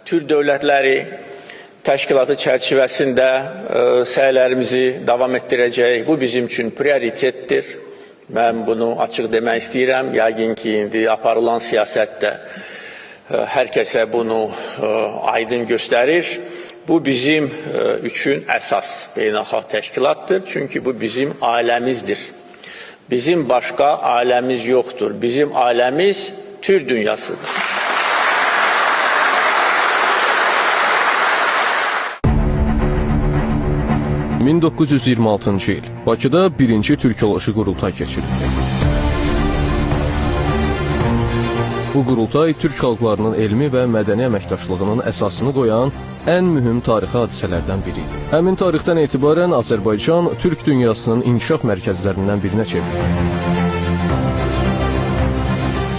Türk Dövlətləri Təşkilatı çərçivəsində səylərimizi davam etdirəcək. Bu bizim üçün prioritetdir. Mən bunu açıq demək istəyirəm. Yəqin ki, indi aparılan siyasətdə hər kəsə bunu aydın göstərir. Bu bizim üçün əsas beynəlxalq təşkilatdır. Çünki bu bizim ailəmizdir. Bizim başqa ailəmiz yoxdur. Bizim ailəmiz Türk dünyasıdır. ...1926-cı il Bakıda birinci Türkoloji qurultay keçirildi. Bu qurultay Türk xalqlarının elmi və mədəni əməkdaşlığının əsasını qoyan ən mühüm tarixi hadisələrdən biri idi. Həmin tarixdən etibarən Azərbaycan Türk dünyasının inkişaf mərkəzlərindən birinə çevrildi.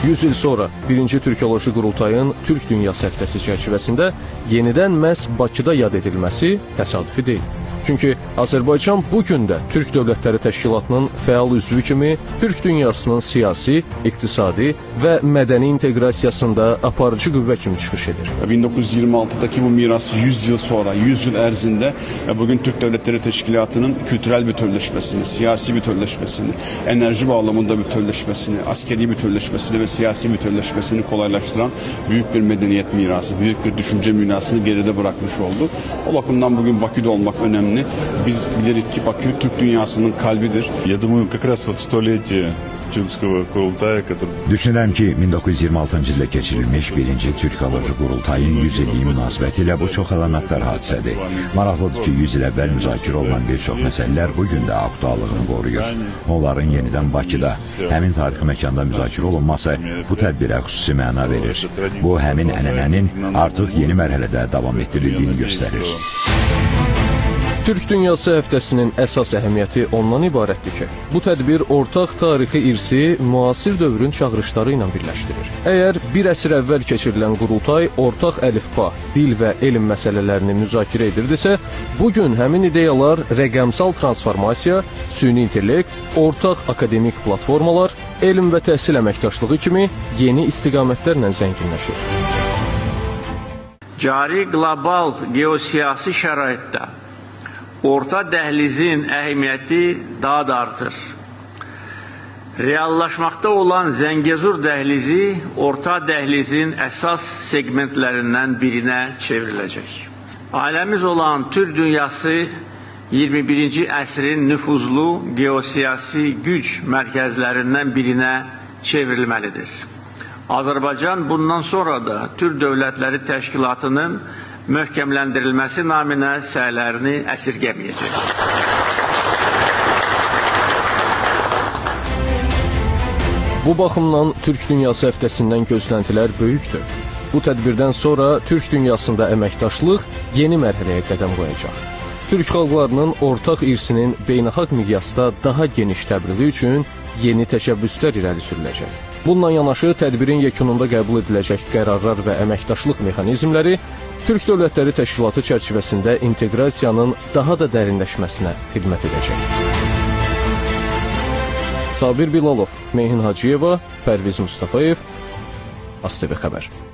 100 il sonra birinci Türkoloji qurultayın Türk Dünyası həftəsi çərçivəsində yenidən məhz Bakıda yad edilməsi təsadüfi deyil. Çünki Azərbaycan bugün də Türk Dövlətləri Təşkilatının fəal üzvü kimi Türk dünyasının siyasi, iqtisadi və mədəni inteqrasiyasında aparıcı qüvvə kimi çıxış edir. 1926'daki bu miras 100 yıl sonra, 100 yıl ərzində bugün Türk Dövlətləri Təşkilatının kültürel bütünləşməsini, siyasi bütünləşməsini, enerji bağlamında bütünləşməsini, askeri bütünləşməsini və siyasi bütünləşməsini kolaylaştıran büyük bir medeniyet mirası, büyük bir düşünce mirasını geride bırakmış oldu. O bakımdan bugün Bakü'de olmak önemli. Biz bilirik ki Bakü Türk dünyasının kalbidir. Я думаю, как раз вот столетие Türkskого Kurultaya kadar. Düşünürəm ki, 1926-cı ildə keçirilmiş birinci Türkoloji qurultayın 100 illiyi münasibətilə bu çox əlamətdar hadisədir. Maraqlıdır ki, 100 il əvvəl müzakirə olunan bir çox məsələlər bugün də aktuallığını qoruyur. Onların yenidən Bakıda, həmin tarixi məkanda müzakirə olunması bu tədbirə xüsusi məna verir. Bu, həmin ənənənin artıq yeni mərhələdə davam etdirildiyini göstərir. Türk Dünyası həftəsinin əsas əhəmiyyəti ondan ibarətdir ki, bu tədbir ortaq tarixi irsi müasir dövrün çağırışları ilə birləşdirir. Əgər bir əsr əvvəl keçirilən qurultay ortaq əlifba, dil və elm məsələlərini müzakirə edirdisə, bugün həmin ideyalar rəqəmsal transformasiya, süni intellekt, ortaq akademik platformalar, elm və təhsil əməkdaşlığı kimi yeni istiqamətlərlə zənginləşir. Cari qlobal geosiyasi şəraitdə orta dəhlizin əhəmiyyəti daha da artır. Reallaşmaqda olan Zəngəzur dəhlizi orta dəhlizin əsas segmentlərindən birinə çevriləcək. Ailəmiz olan Türk dünyası 21-ci əsrin nüfuzlu geosiyasi güc mərkəzlərindən birinə çevrilməlidir. Azərbaycan bundan sonra da Türk Dövlətləri Təşkilatının möhkəmləndirilməsi naminə səylərini əsirgəməyəcək. Bu baxımdan Türk Dünyası həftəsindən gözləntilər böyükdür. Bu tədbirdən sonra Türk dünyasında əməkdaşlıq yeni mərhələyə qədəm qoyacaq. Türk xalqlarının ortaq irsinin beynəlxalq miqyasda daha geniş təbliği üçün yeni təşəbbüslər irəli sürüləcək. Bununla yanaşı tədbirin yekununda qəbul ediləcək qərarlar və əməkdaşlıq mexanizmləri Türk Dövlətləri Təşkilatı çərçivəsində inteqrasiyanın daha da dərinləşməsinə xidmət edəcək. Sabir Bilalov, Meyhin Hacıyeva, Pərviz Mustafayev, ASTV Xəbər.